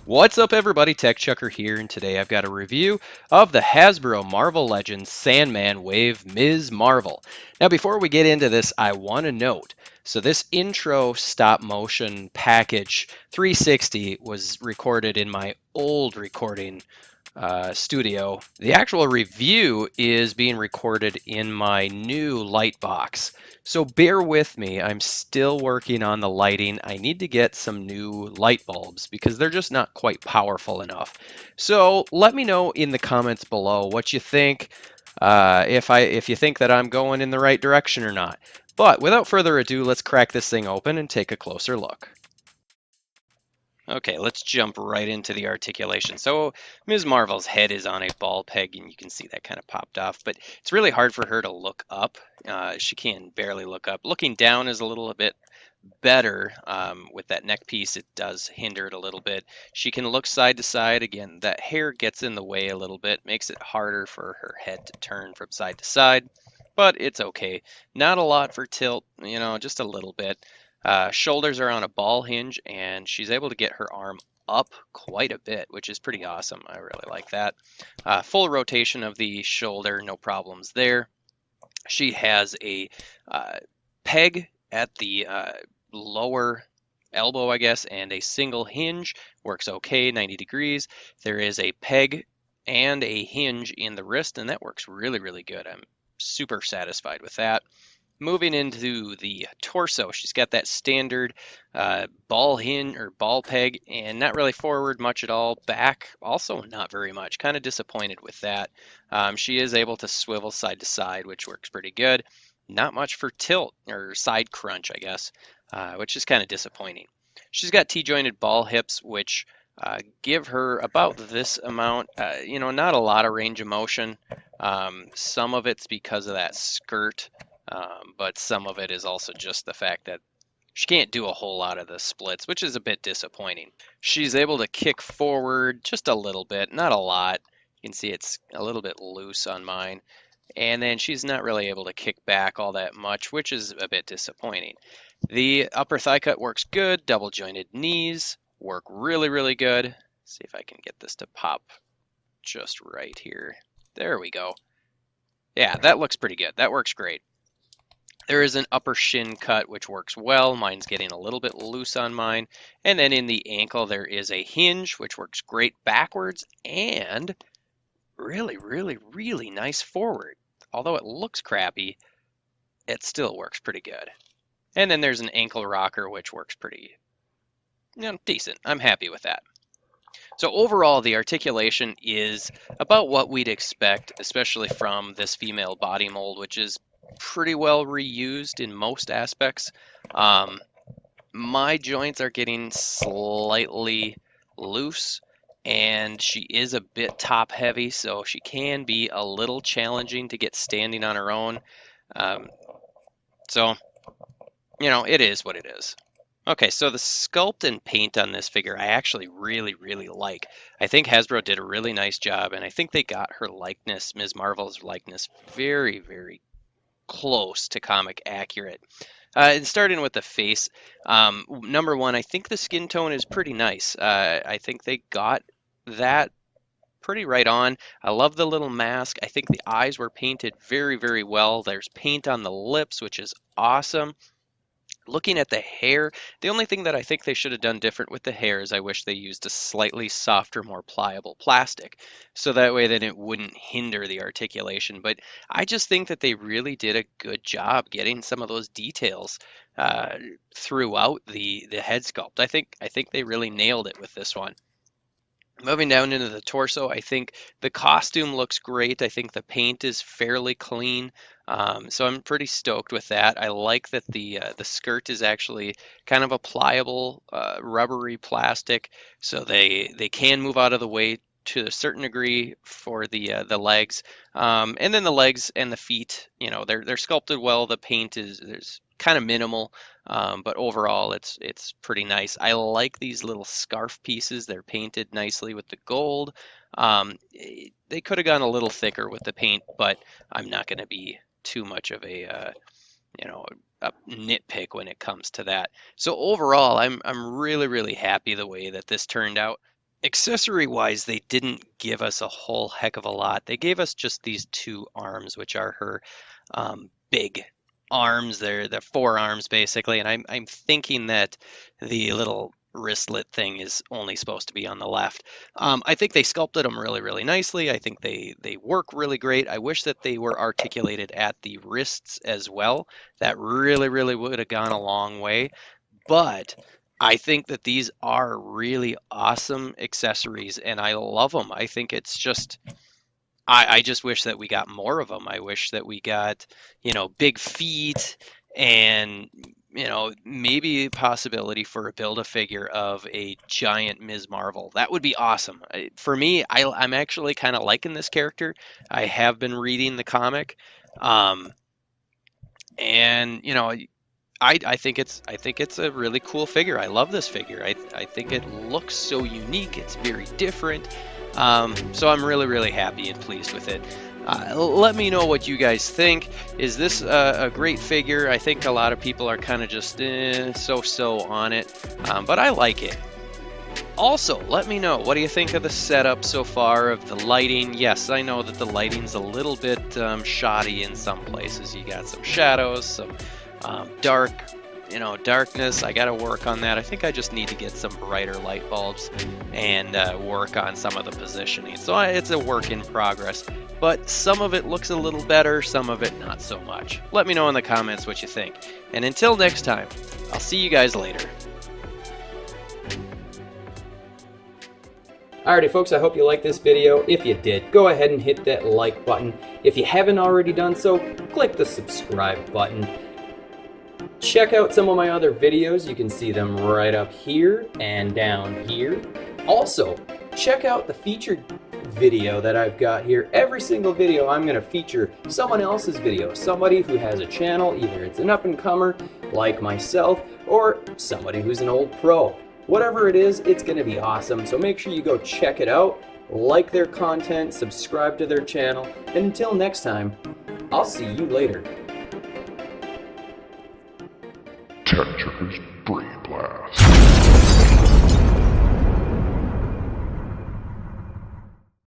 What's up everybody, Tech Chucker here, and today I've got a review of the Hasbro Marvel Legends Sandman Wave Ms. Marvel. Now before we get into this, I want to note, so this intro stop motion package 360 was recorded in my old recording studio. The actual review is being recorded in my new light box. So bear with me, I'm still working on the lighting. I need to get some new light bulbs because they're just not quite powerful enough. So let me know in the comments below what you think, if you think that I'm going in the right direction or not. But without further ado, let's crack this thing open and take a closer look. Okay, let's jump right into the articulation. So Ms. Marvel's head is on a ball peg, and you can see that kind of popped off, but it's really hard for her to look up. She can barely look up. Looking down is a little bit better. With that neck piece, it does hinder it a little bit. She can look side to side. Again, that hair gets in the way a little bit, makes it harder for her head to turn from side to side, but it's okay. Not a lot for tilt, just a little bit. Shoulders are on a ball hinge, and she's able to get her arm up quite a bit, which is pretty awesome. I really like that. Full rotation of the shoulder, no problems there. She has a peg at the lower elbow, I guess, and a single hinge. Works okay, 90 degrees. There is a peg and a hinge in the wrist, and that works really, really good. I'm super satisfied with that. Moving into the torso, she's got that standard ball hinge or ball peg, and not really forward much at all. Back, also not very much. Kind of disappointed with that. She is able to swivel side to side, which works pretty good. Not much for tilt or side crunch, I guess, which is kind of disappointing. She's got T-jointed ball hips, which give her about this amount, not a lot of range of motion. Some of it's because of that skirt. But some of it is also just the fact that she can't do a whole lot of the splits, which is a bit disappointing. She's able to kick forward just a little bit, not a lot. You can see it's a little bit loose on mine. And then she's not really able to kick back all that much, which is a bit disappointing. The upper thigh cut works good. Double jointed knees work really, really good. See if I can get this to pop just right here. There we go. Yeah, that looks pretty good. That works great. There is an upper shin cut, which works well. Mine's getting a little bit loose on mine. And then in the ankle, there is a hinge, which works great backwards and really, really, really nice forward. Although it looks crappy, it still works pretty good. And then there's an ankle rocker, which works pretty, decent. I'm happy with that. So overall, the articulation is about what we'd expect, especially from this female body mold, which is pretty well reused in most aspects. My joints are getting slightly loose, and she is a bit top heavy, so she can be a little challenging to get standing on her own. So, it is what it is. Okay, so the sculpt and paint on this figure I actually really, really like. I think Hasbro did a really nice job, and I think they got her likeness, Ms. Marvel's likeness, very, very close to comic accurate. And starting with the face, number one, I think the skin tone is pretty nice. I think they got that pretty right on. I love the little mask. I think the eyes were painted very, very well. There's paint on the lips, which is awesome. Looking at the hair, the only thing that I think they should have done different with the hair is I wish they used a slightly softer, more pliable plastic, so that way then it wouldn't hinder the articulation. But I just think that they really did a good job getting some of those details throughout the head sculpt. I think they really nailed it with this one. Moving down into the torso, I think the costume looks great. I think the paint is fairly clean, so I'm pretty stoked with that. I like that the skirt is actually kind of a pliable, rubbery plastic, so they can move out of the way to a certain degree for the legs, and then the legs and the feet. They're sculpted well. The paint there's kind of minimal. But overall, it's pretty nice. I like these little scarf pieces. They're painted nicely with the gold. They could have gone a little thicker with the paint, but I'm not going to be too much of a nitpick when it comes to that. So overall, I'm really, really happy the way that this turned out. Accessory-wise, they didn't give us a whole heck of a lot. They gave us just these two arms, which are her big arms. They're the forearms basically, and I'm thinking that the little wristlet thing is only supposed to be on the left. I think they sculpted them really nicely. I think they work really great. I wish that they were articulated at the wrists as well. That really would have gone a long way. But I think that these are really awesome accessories and I love them. I think it's just, I just wish that we got more of them. I wish that we got, big feet and, maybe a possibility for a Build-A-Figure of a giant Ms. Marvel. That would be awesome. For me, I'm actually kind of liking this character. I have been reading the comic. And, I think it's a really cool figure. I love this figure. I think it looks so unique. It's very different. So I'm really happy and pleased with it. Let me know what you guys think. Is this a great figure? I think a lot of people are kind of just so-so on it, but I like it. Also, let me know, what do you think of the setup so far, of the lighting? Yes, I know that the lighting's a little bit shoddy in some places. You got some shadows, some darkness. I got to work on that. I think I just need to get some brighter light bulbs and work on some of the positioning. So it's a work in progress, but some of it looks a little better, some of it not so much. Let me know in the comments what you think. And until next time, I'll see you guys later. Alrighty folks, I hope you liked this video. If you did, go ahead and hit that like button. If you haven't already done so, click the subscribe button. Check out some of my other videos. You can see them right up here and down here. Also, check out the featured video that I've got here. Every single video I'm going to feature someone else's video. Somebody who has a channel, either it's an up-and-comer like myself or somebody who's an old pro. Whatever it is, it's going to be awesome. So make sure you go check it out, like their content, subscribe to their channel, and until next time, I'll see you later. Tetris Brain Blast.